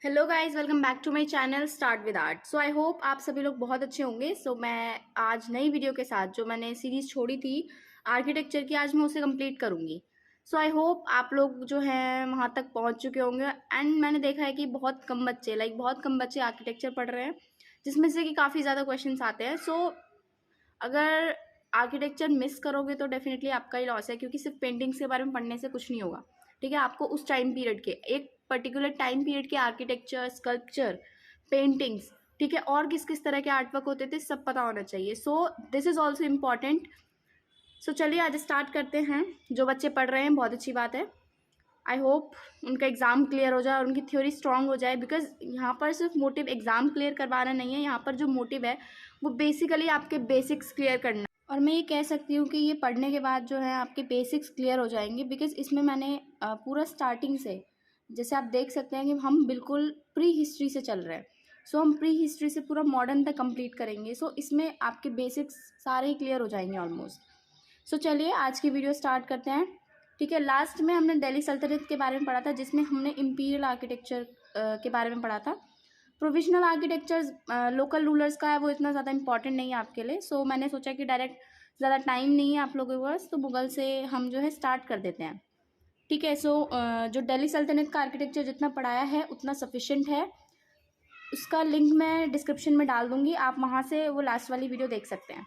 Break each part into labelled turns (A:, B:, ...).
A: Hello guys, welcome back to my channel start with art. So I hope आप सभी लोग बहुत अच्छे होंगे। मैं आज नई वीडियो के साथ जो मैंने सीरीज़ छोड़ी थी आर्किटेक्चर की, आज मैं उसे कंप्लीट करूंगी। आई होप आप लोग जो हैं वहां तक पहुंच चुके होंगे। एंड मैंने देखा है कि बहुत कम बच्चे आर्किटेक्चर पढ़ रहे हैं, जिसमें से कि काफ़ी ज़्यादा क्वेश्चन आते हैं। अगर आर्किटेक्चर मिस करोगे तो डेफिनेटली आपका ही लॉस है, क्योंकि सिर्फ पेंटिंग्स के बारे में पढ़ने से कुछ नहीं होगा। ठीक है, आपको उस टाइम पीरियड के एक पर्टिकुलर टाइम पीरियड के आर्किटेक्चर, स्कल्पचर, पेंटिंग्स, ठीक है, और किस किस तरह के आर्टवर्क होते थे सब पता होना चाहिए। This is also important. चलिए आज स्टार्ट करते हैं। जो बच्चे पढ़ रहे हैं बहुत अच्छी बात है। आई होप उनका एग्ज़ाम क्लियर हो जाए और उनकी थ्योरी स्ट्रांग हो जाए, बिकॉज यहाँ पर सिर्फ मोटिव एग्ज़ाम क्लियर करवाना नहीं है। यहाँ पर जो मोटिव है वो बेसिकली आपके बेसिक्स क्लियर करना। और मैं ये कह सकती हूँ कि ये पढ़ने के बाद जो है आपके बेसिक्स क्लियर हो जाएंगे, बिकॉज इसमें मैंने पूरा स्टार्टिंग से, जैसे आप देख सकते हैं कि हम बिल्कुल प्री हिस्ट्री से चल रहे हैं। हम प्री हिस्ट्री से पूरा मॉडर्न तक कंप्लीट करेंगे। इसमें आपके बेसिक्स सारे ही क्लियर हो जाएंगे ऑलमोस्ट। चलिए आज की वीडियो स्टार्ट करते हैं। ठीक है, लास्ट में हमने दिल्ली सल्तनत के बारे में पढ़ा था, जिसमें हमने इम्पीरियल आर्किटेक्चर के बारे में पढ़ा था। प्रोविजनल आर्किटेक्चर्स लोकल रूलर्स का है, वो इतना ज़्यादा इंपॉर्टेंट नहीं है आपके लिए। मैंने सोचा कि डायरेक्ट ज़्यादा टाइम नहीं है आप लोगों के पास, तो मुगल से हम जो है स्टार्ट कर देते हैं। ठीक है, जो दिल्ली सल्तनत का आर्किटेक्चर जितना पढ़ाया है उतना सफिशिएंट है। उसका लिंक मैं डिस्क्रिप्शन में डाल दूँगी, आप वहाँ से वो लास्ट वाली वीडियो देख सकते हैं।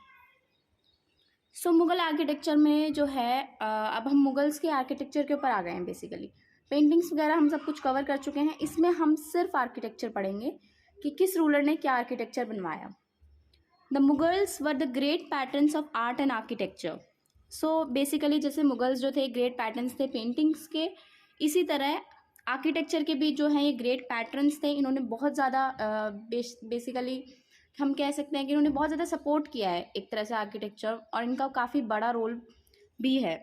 A: मुगल आर्किटेक्चर में जो है अब हम मुगल्स के आर्किटेक्चर के ऊपर आ गए हैं। बेसिकली पेंटिंग्स वगैरह हम सब कुछ कवर कर चुके हैं। इसमें हम सिर्फ आर्किटेक्चर पढ़ेंगे कि किस रूलर ने क्या आर्किटेक्चर बनवाया। The Mughals were the great patterns of art and architecture. Basically जैसे मुगल्स जो थे ग्रेट पैटर्न्स थे पेंटिंग्स के, इसी तरह आर्किटेक्चर के भी जो है ये ग्रेट पैटर्न्स थे। इन्होंने बहुत ज़्यादा बेसिकली हम कह सकते हैं कि इन्होंने बहुत ज़्यादा सपोर्ट किया है एक तरह से आर्किटेक्चर, और इनका काफ़ी बड़ा रोल भी है।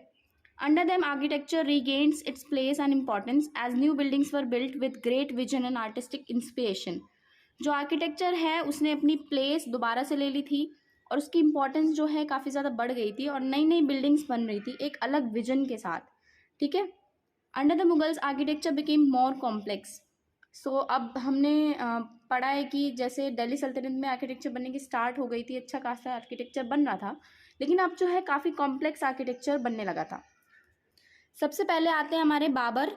A: Under them architecture regains its place and importance as new buildings were built with great vision and artistic inspiration. जो आर्किटेक्चर है उसने अपनी प्लेस दोबारा से ले ली थी, और उसकी इम्पोर्टेंस जो है काफ़ी ज़्यादा बढ़ गई थी, और नई नई बिल्डिंग्स बन रही थी एक अलग विजन के साथ। ठीक है, under the Mughals architecture became more complex. अब हमने पढ़ा है कि जैसे दिल्ली सल्तनत में आर्किटेक्चर बनने की स्टार्ट हो गई थी, अच्छा खासा आर्किटेक्चर बन रहा था, लेकिन अब जो है काफ़ी कॉम्प्लेक्स आर्किटेक्चर बनने लगा था। सबसे पहले आते हैं हमारे Babur.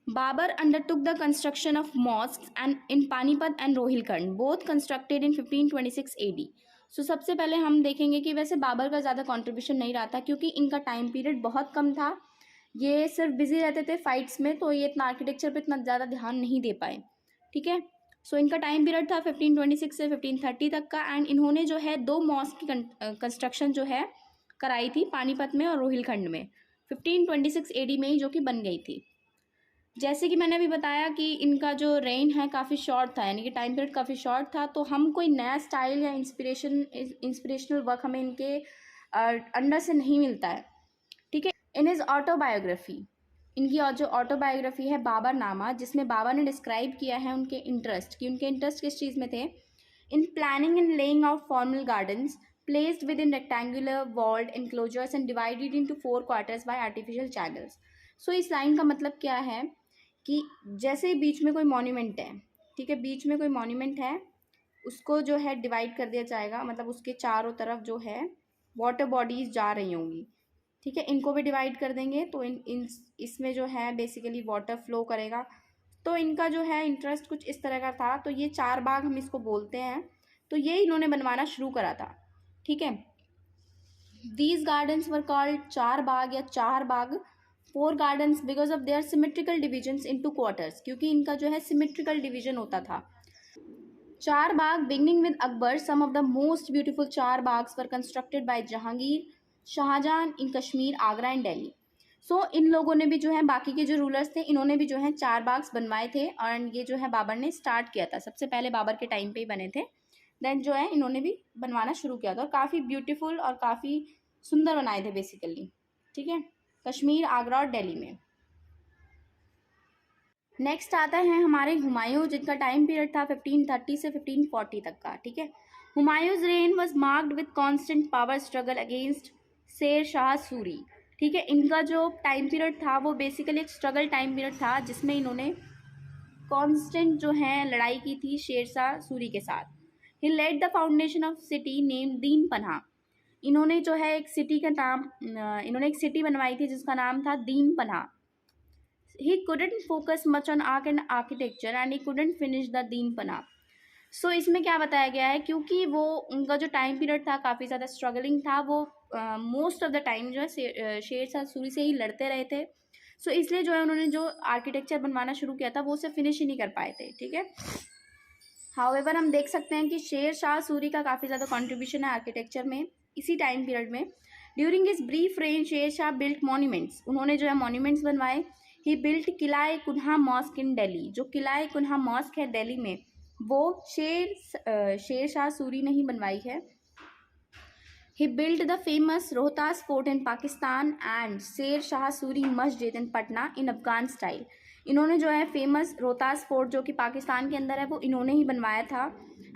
A: Babur undertook the construction of mosques and in Panipat and Rohilkhand, both constructed in 1526 AD। सबसे पहले हम देखेंगे कि वैसे बाबर का ज़्यादा कंट्रीब्यूशन नहीं रहा था, क्योंकि इनका टाइम पीरियड बहुत कम था। ये सिर्फ बिजी रहते थे फाइट्स में, तो ये इतना आर्किटेक्चर पे इतना ज़्यादा ध्यान नहीं दे पाए। ठीक है, इनका टाइम पीरियड था 1526 से 1530 तक का। एंड इन्होंने जो है 2 मॉस्क की कंस्ट्रक्शन जो है कराई थी, पानीपत में और रोहिलखंड में, 1526 AD में ही, जो कि बन गई थी। जैसे कि मैंने अभी बताया कि इनका जो रेन है काफ़ी शॉर्ट था, यानी कि टाइम पीरियड काफ़ी शॉर्ट था, तो हम कोई नया स्टाइल या इंस्पिरेशनल वर्क हमें इनके अंडर से नहीं मिलता है। ठीक है, इन इज ऑटोबायोग्राफी, इनकी जो ऑटोबायोग्राफी है बाबर नामा, जिसमें बाबा ने डिस्क्राइब किया है उनके इंटरेस्ट, कि उनके इंटरेस्ट किस चीज़ में थे। In planning and laying out formal gardens placed within rectangular walled enclosures and divided into 4 quarters by artificial channels. इस लाइन का मतलब क्या है कि जैसे बीच में कोई मॉन्यूमेंट है, ठीक है, बीच में कोई मॉन्यूमेंट है, उसको जो है डिवाइड कर दिया जाएगा, मतलब उसके चारों तरफ जो है वाटर बॉडीज जा रही होंगी। ठीक है, इनको भी डिवाइड कर देंगे, तो इसमें जो है बेसिकली वाटर फ्लो करेगा। तो इनका जो है इंटरेस्ट कुछ इस तरह का था। तो ये 4 बाग हम इसको बोलते हैं, तो ये इन्होंने बनवाना शुरू करा था। ठीक है, these gardens were called 4 bagh या 4 bagh, 4 gardens because of their symmetrical divisions into quarters, क्योंकि इनका जो है सिमेट्रिकल डिवीजन होता था। 4 bagh beginning with Akbar, some of the most beautiful 4 baghs were constructed by Jahangir, Shahjahan in Kashmir, Agra and Delhi. इन लोगों ने भी जो है, बाकी के जो रूलर्स थे, इन्होंने भी जो है 4 बाग्स बनवाए थे, और ये जो है बाबर ने स्टार्ट किया था, सबसे पहले बाबर के टाइम पे ही बने थे। देन जो है इन्होंने भी बनवाना शुरू किया था, और काफ़ी ब्यूटीफुल और काफ़ी सुंदर बनाए थे बेसिकली। ठीक है, कश्मीर, आगरा और दिल्ली में। नेक्स्ट आता है हमारे हुमायूं, जिनका टाइम पीरियड था 1530 से 1540 तक का। ठीक है, Humayun's reign was marked with constant power struggle against Sher Shah Suri. ठीक है, इनका जो टाइम पीरियड था वो बेसिकली एक स्ट्रगल टाइम पीरियड था, जिसमें इन्होंने कॉन्स्टेंट जो है लड़ाई की थी शेरशाह सूरी के साथ। He laid the foundation of city named Din Panah. इन्होंने जो है एक सिटी का नाम इन्होंने एक सिटी बनवाई थी जिसका नाम था दीन पन्हा। ही couldn't focus much on art and architecture and he couldn't finish the दीन पन्हा। सो इसमें क्या बताया गया है, क्योंकि वो उनका जो टाइम पीरियड था काफ़ी ज़्यादा स्ट्रगलिंग था, वो मोस्ट ऑफ द टाइम जो है शेरशाह सूरी से ही लड़ते रहे थे। सो इसलिए जो है उन्होंने जो आर्किटेक्चर बनवाना शुरू किया था वो उसे फिनिश ही नहीं कर पाए थे। ठीक है, हाउएवर हम देख सकते हैं कि शेरशाह सूरी का काफ़ी ज़्यादा कॉन्ट्रीब्यूशन है आर्किटेक्चर में इसी टाइम पीरियड में। During his brief reign Shershah built monuments, उन्होंने जो है मॉन्यूमेंट्स बनवाए। He built Qila Kuhna mosque in Delhi, जो किला कुन्हा मॉस्क है दिल्ली में वो शेरशाह सूरी ने ही बनवाई है। He built the famous Rohtas fort in Pakistan and Sher Shah Suri masjid in Patna in Afghan style. इन्होंने जो है फेमस रोहतास फोर्ट जो कि पाकिस्तान के अंदर है वो इन्होंने ही बनवाया था,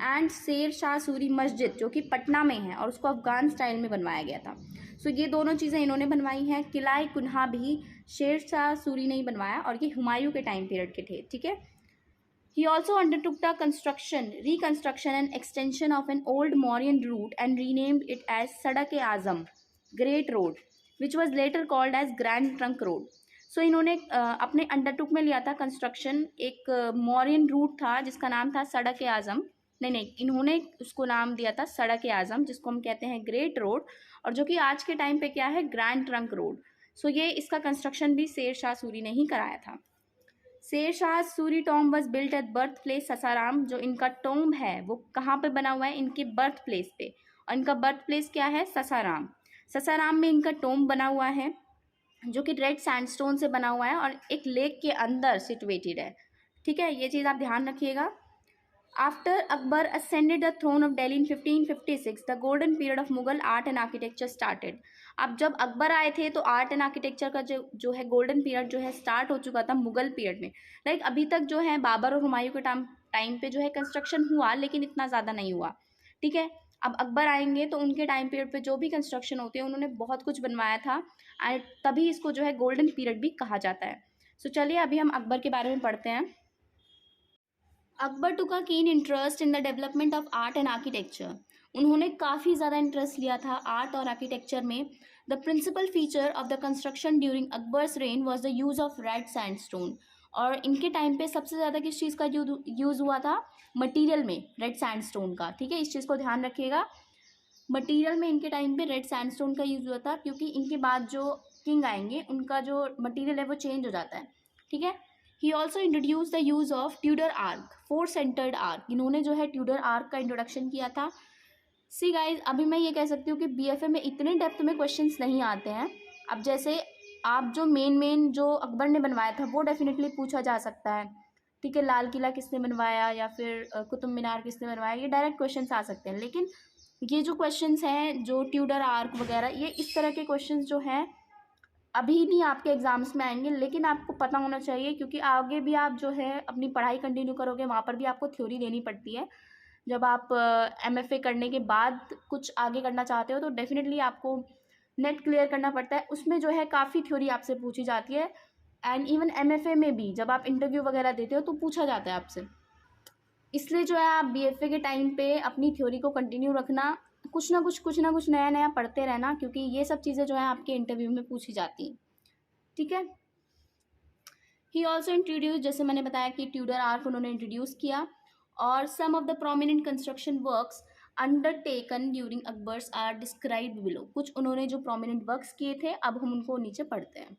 A: एंड शेर शाह सूरी मस्जिद जो कि पटना में है और उसको अफगान स्टाइल में बनवाया गया था। सो ये दोनों चीज़ें इन्होंने बनवाई हैं। किला कुन्हा भी शेर शाह सूरी ने ही बनवाया और ये हुमायूं के टाइम पीरियड के थे। ठीक है, he also undertook the reconstruction and extension of an old Mauryan route and renamed it as Sadak-e-Azam, Great Road, which was later called as Grand Trunk Road. So इन्होंने अपने अंडरटुक में लिया था construction, एक मौर्यन रूट था जिसका नाम था सड़क-ए-आज़म। नहीं, इन्होंने उसको नाम दिया था सड़क-ए-आज़म, जिसको हम कहते हैं ग्रेट रोड, और जो कि आज के टाइम पे क्या है, ग्रैंड ट्रंक रोड। सो ये इसका कंस्ट्रक्शन भी शेर शाह सूरी ने ही कराया था। शेर Shah Suri tomb was built at birth place Sasaram. जो इनका टॉम्ब है वो कहाँ पे बना हुआ है, इनके बर्थ प्लेस पे, और इनका बर्थ प्लेस क्या है, ससाराम। ससाराम में इनका टॉम्ब बना हुआ है जो कि रेड सैंडस्टोन से बना हुआ है और एक लेक के अंदर सिचुएटेड है। ठीक है, ये चीज़ आप ध्यान रखिएगा। After Akbar ascended the throne of Delhi in 1556 the golden period of Mughal art and architecture started. अब जब अकबर आए थे तो आर्ट एंड आर्किटेक्चर का जो है गोल्डन पीरियड जो है स्टार्ट हो चुका था मुगल पीरियड में। लाइक अभी तक जो है बाबर और हुमायूं के टाइम पे जो है कंस्ट्रक्शन हुआ लेकिन इतना ज़्यादा नहीं हुआ। ठीक है, अब अकबर आएंगे तो उनके टाइम पीरियड पे जो भी कंस्ट्रक्शन होते हैं उन्होंने बहुत कुछ बनवाया था एंड तभी इसको जो है गोल्डन पीरियड भी कहा जाता है। सो चलिए अभी हम अकबर के बारे में पढ़ते हैं। अकबर टुक अ keen interest in the development of art and architecture. उन्होंने काफ़ी ज़्यादा इंटरेस्ट लिया था आर्ट और आर्किटेक्चर में। The principal feature of the construction during Akbar's reign was the use of red sandstone. और इनके टाइम पे सबसे ज़्यादा किस चीज़ का यूज़ हुआ था, मटीरियल में रेड सैंडस्टोन का। ठीक है, इस चीज़ को ध्यान रखिएगा, मटीरियल में इनके टाइम पे रेड सैंडस्टोन का यूज़ हुआ था क्योंकि इनके बाद जो किंग आएंगे उनका जो मटीरियल है वो चेंज हो जाता है। ठीक है, he also introduce the use of Tudor arc, 4 centred arc. इन्होंने जो है ट्यूडर आर्क का इंट्रोडक्शन किया था। सी गाइज, अभी मैं ये कह सकती हूँ कि बीएफए में इतने डेप्थ में क्वेश्चंस नहीं आते हैं। अब जैसे आप जो मेन जो अकबर ने बनवाया था वो डेफिनेटली पूछा जा सकता है। ठीक है, लाल किला किसने बनवाया या फिर कुतुब मीनार किसने बनवाया, ये डायरेक्ट क्वेश्चंस आ सकते हैं। लेकिन ये जो क्वेश्चंस हैं जो ट्यूडर आर्क वगैरह, ये इस तरह के क्वेश्चंस जो हैं अभी नहीं आपके एग्ज़ाम्स में आएंगे, लेकिन आपको पता होना चाहिए क्योंकि आगे भी आप जो है अपनी पढ़ाई कंटिन्यू करोगे, वहाँ पर भी आपको थ्योरी देनी पड़ती है। जब आप एमएफए करने के बाद कुछ आगे करना चाहते हो तो डेफिनेटली आपको नेट क्लियर करना पड़ता है, उसमें जो है काफ़ी थ्योरी आपसे पूछी जाती है। एंड इवन एमएफए में भी जब आप इंटरव्यू वगैरह देते हो तो पूछा जाता है आपसे। इसलिए जो है आप बीएफए के टाइम पे अपनी थ्योरी को कंटिन्यू रखना, कुछ ना कुछ नया पढ़ते रहना, क्योंकि ये सब चीज़ें जो है आपके इंटरव्यू में पूछी जाती हैं। ठीक है, ही ऑल्सो इंट्रोड्यूस, जैसे मैंने बताया कि ट्यूडर आर्क उन्होंने इंट्रोड्यूस किया। और some of the prominent construction works undertaken during Akbar's are described below. कुछ उन्होंने जो प्रोमिनेंट वर्क्स किए थे अब हम उनको नीचे पढ़ते हैं।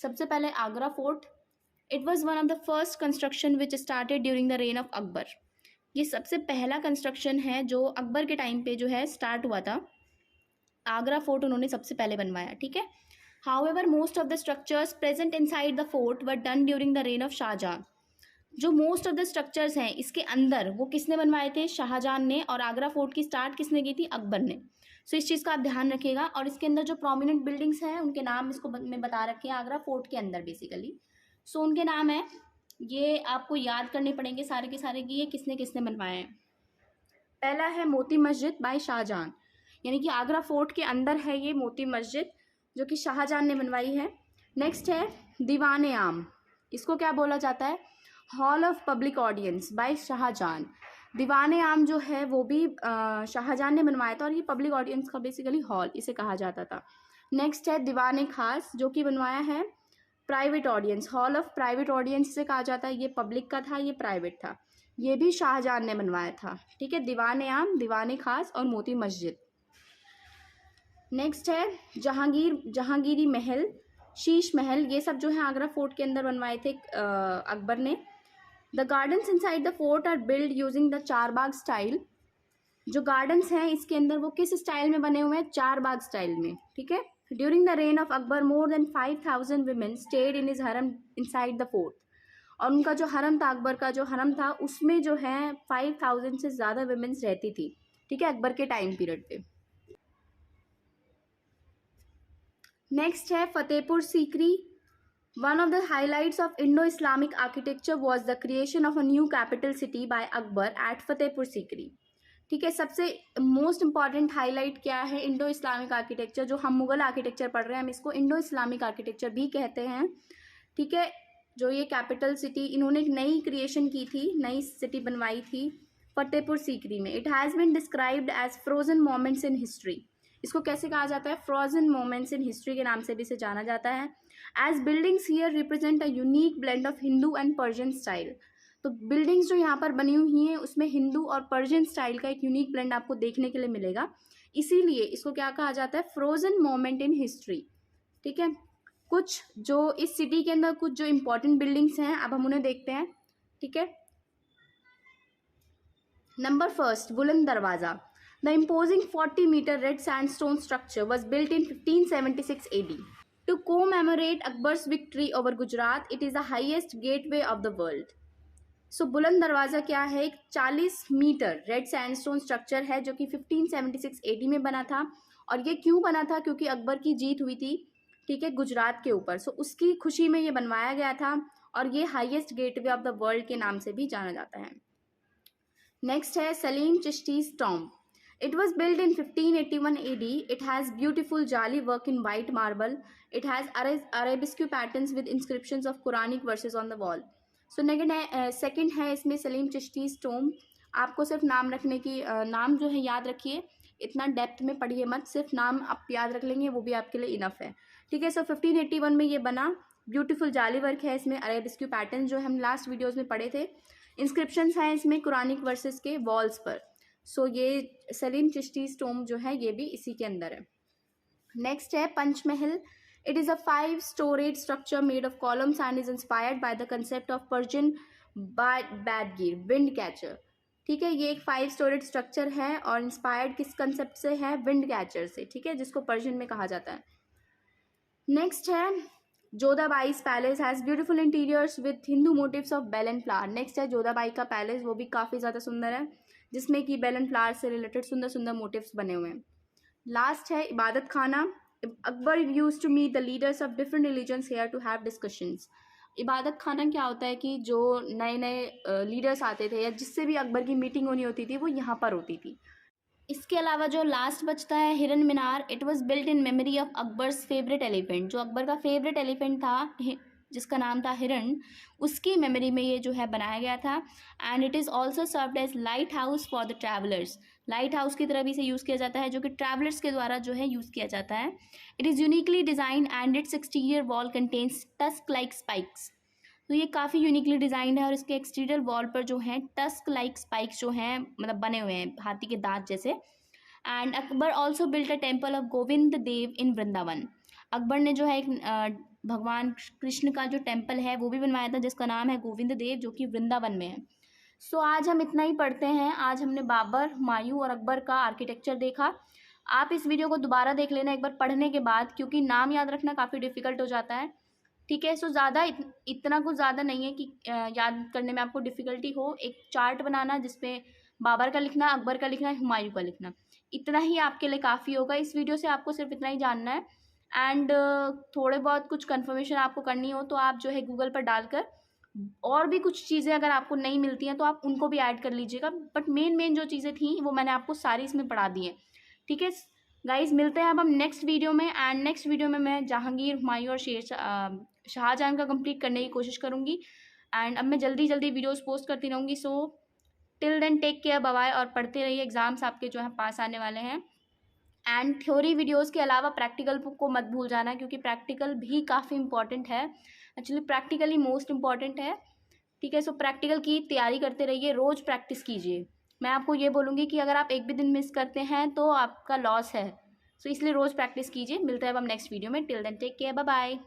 A: सबसे पहले Agra fort. It was one of the first construction which started during the reign of Akbar. ये सबसे पहला कंस्ट्रक्शन है जो अकबर के टाइम पे जो है स्टार्ट हुआ था। आगरा फोर्ट उन्होंने सबसे पहले बनवाया। ठीक है, however most of the structures present inside the fort were done during the reign of Shah Jahan. जो मोस्ट ऑफ द स्ट्रक्चर्स हैं इसके अंदर वो किसने बनवाए थे, शाहजहां ने। और आगरा फोर्ट की स्टार्ट किसने की थी, अकबर ने। सो इस चीज़ का आप ध्यान रखिएगा। और इसके अंदर जो प्रोमिनेंट बिल्डिंग्स हैं उनके नाम इसको मैं बता रखे हैं आगरा फोर्ट के अंदर बेसिकली। सो उनके नाम है, ये आपको याद करने पड़ेंगे सारे के सारे कि ये किसने किसने बनवाए हैं। पहला है मोती मस्जिद बाय शाहजहां, यानी कि आगरा फोर्ट के अंदर है ये मोती मस्जिद जो कि शाहजहां ने बनवाई है। नेक्स्ट है दीवान आम, इसको क्या बोला जाता है, hall of public audience by Shahjahan. Diwan Aam जो है वो भी शाहजहां ने बनवाया था, और ये पब्लिक ऑडियंस का बेसिकली हॉल इसे कहा जाता था। नेक्स्ट है दीवान खास, जो कि बनवाया है private audience. Hall of private audience इसे कहा जाता है, ये पब्लिक का था, ये प्राइवेट था, ये भी शाहजहां ने बनवाया था। ठीक है, दीवान आम, दीवान खास और मोती मस्जिद। नेक्स्ट है जहांगीरी महल, शीश महल, ये सब जो है आगरा फोर्ट के अंदर बनवाए थे अकबर ने। The gardens inside the fort are build using the charbagh style. जो गार्डन्स हैं इसके अंदर वो किस स्टाइल में बने हुए हैं? चारबाग स्टाइल में। ठीक है, during the reign of Akbar more than 5000 women stayed in his हरम इनसाइड द फोर्ट। और उनका जो हरम था, अकबर का जो हरम था, उसमें जो है 5000 से ज़्यादा वुमेन्स रहती थी। ठीक है, अकबर के टाइम पीरियड पे। नेक्स्ट है Fatehpur Sikri. One of the highlights of Indo Islamic architecture was the creation of a new capital city by Akbar at Fatehpur Sikri. ठीक है, सबसे मोस्ट इंपॉर्टेंट हाईलाइट क्या है इंडो इस्लामिक आर्किटेक्चर? जो हम मुगल आर्किटेक्चर पढ़ रहे हैं, हम इसको इंडो इस्लामिक आर्किटेक्चर भी कहते हैं। ठीक है, जो ये कैपिटल सिटी इन्होंने एक नई क्रिएशन की थी, नई सिटी बनवाई थी फतेहपुर सीकरी में। It has been described as frozen moments in history. इसको कैसे कहा जाता है? फ्रोजन मोमेंट्स इन हिस्ट्री के नाम से भी इसे जाना जाता है। As buildings here represent a unique blend of Hindu and Persian style. तो बिल्डिंग्स जो यहाँ पर बनी हुई हैं उसमें हिंदू और पर्शियन स्टाइल का एक यूनिक ब्लेंड आपको देखने के लिए मिलेगा, इसीलिए इसको क्या कहा जाता है? Frozen moment in history. ठीक है, कुछ जो इस सिटी के अंदर कुछ जो इंपॉर्टेंट बिल्डिंग्स हैं, अब हम उन्हें देखते हैं। ठीक है, नंबर फर्स्ट, बुलंद दरवाज़ा। The imposing 40-meter red sandstone structure was built in 1576 AD. To commemorate Akbar's victory over Gujarat, it is the highest gateway of the world. So, बुलंद दरवाज़ा क्या है? एक 40 मीटर रेड सैंडस्टोन स्ट्रक्चर है जो कि 1576 AD में बना था। और ये क्यों बना था? क्योंकि अकबर की जीत हुई थी, ठीक है, गुजरात के ऊपर। सो उसकी खुशी में ये बनवाया गया था, और ये highest gateway of the world के नाम से भी जाना जाता है। नेक्स्ट है Salim Chishti's tomb. It was built in 1581 AD. It has beautiful jali work in white marble. It has arabesque patterns with inscriptions of Quranic verses on the wall. So second है इसमें सलीम चिश्तीज टॉम्ब। आपको सिर्फ नाम रखने की नाम जो है याद रखिए, इतना डेप्थ में पढ़िए मत, सिर्फ नाम आप याद रख लेंगे वो भी आपके लिए इनफ है। ठीक है, सो 1581 में ये बना। ब्यूटीफुल जाली वर्क है इसमें, अरेबिस्क पैटर्न जो हम लास्ट वीडियोज़ में पढ़े थे, इंस्क्रिप्शंस हैं इसमें कुरानिक वर्सेस के वॉल्स पर। सो ये सलीम चिश्तीज टॉम्ब जो है ये भी इसी के अंदर है। नेक्स्ट है Panchmahal. It is a 5-storied structure made of columns and is inspired by the concept of Persian बैडगीर विंड कैचर। ठीक है, ये एक 5-storied स्ट्रक्चर है और इंस्पायर्ड किस कंसेप्ट से है? विंड कैचर से। ठीक है, जिसको पर्शियन में कहा जाता है। नेक्स्ट है Jodhabai's palace has beautiful interiors with Hindu motifs of bell and flower. Next है जोधाबाई का पैलेस, वो भी काफ़ी ज़्यादा सुंदर है, जिसमें कि बेल एंड फ्लावर से रिलेटेड सुंदर सुंदर मोटिव्स बने हुए हैं। लास्ट है Ibadat Khana. Akbar use to meet the leaders of different religions here to have discussions. Ibadat Khana क्या होता है कि जो नए नए लीडर्स आते थे या जिससे भी अकबर की मीटिंग होनी होती थी वो यहाँ पर होती थी। इसके अलावा जो लास्ट बचता है Hiran Minar. It was built in memory of Akbar's favourite elephant. जो अकबर का फेवरेट एलिफेंट था जिसका नाम था हिरन, उसकी मेमोरी में ये जो है बनाया गया था। And it is also served as lighthouse for the travellers. Lighthouse की तरह भी इसे यूज़ किया जाता है, जो कि ट्रैवलर्स के द्वारा जो है यूज़ किया जाता है। It is uniquely design and it's exterior wall contains tusk like spikes. तो ये काफ़ी यूनिकली डिज़ाइंड है और इसके एक्सटीरियर वॉल पर जो है टस्क लाइक स्पाइक्स जो हैं मतलब बने हुए हैं हाथी के दांत जैसे। And Akbar also built a temple of Govind Dev in Vrindavan. Akbar ने जो है एक भगवान कृष्ण का जो टेम्पल है वो भी बनवाया था, जिसका नाम है गोविंद देव, जो कि वृंदावन में है। सो आज हम इतना ही पढ़ते हैं। आज हमने बाबर, हुमायूं और अकबर का आर्किटेक्चर देखा। आप इस वीडियो को दोबारा देख लेना एक बार पढ़ने के बाद, क्योंकि नाम याद रखना काफ़ी डिफ़िकल्ट हो जाता है। ठीक है, सो ज़्यादा इतना कुछ ज़्यादा नहीं है कि याद करने में आपको डिफ़िकल्टी हो। एक चार्ट बनाना जिसमें बाबर का लिखना, अकबर का लिखना, हुमायूं का लिखना, इतना ही आपके लिए काफ़ी होगा। इस वीडियो से आपको सिर्फ इतना ही जानना है। एंड थोड़े बहुत कुछ कंफर्मेशन आपको करनी हो तो आप जो है गूगल पर डालकर और भी कुछ चीज़ें अगर आपको नहीं मिलती हैं तो आप उनको भी ऐड कर लीजिएगा। बट मेन जो चीज़ें थी वो मैंने आपको सारी इसमें पढ़ा दी हैं। ठीक है गाइज, मिलते हैं अब हम नेक्स्ट वीडियो में। एंड नेक्स्ट वीडियो में मैं जहांगीर, हुमायूं और शाहजहां का कंप्लीट करने की कोशिश करूँगी। एंड अब मैं जल्दी जल्दी वीडियोज़ पोस्ट करती रहूँगी। So till then take care, bye bye, और पढ़ते रहिए, एग्ज़ाम्स आपके जो हैं पास आने वाले हैं। एंड थ्योरी वीडियोज़ के अलावा प्रैक्टिकल को मत भूल जाना, क्योंकि प्रैक्टिकल भी काफ़ी इंपॉर्टेंट है। एक्चुअली प्रैक्टिकल ही मोस्ट इम्पॉर्टेंट है, ठीक है। सो प्रैक्टिकल की तैयारी करते रहिए, रोज़ प्रैक्टिस कीजिए। मैं आपको ये बोलूँगी कि अगर आप एक भी दिन मिस करते हैं तो आपका लॉस है। सो इसलिए रोज़ प्रैक्टिस कीजिए। मिलते हैं अब हम नेक्स्ट वीडियो में। Till then take care, bye bye.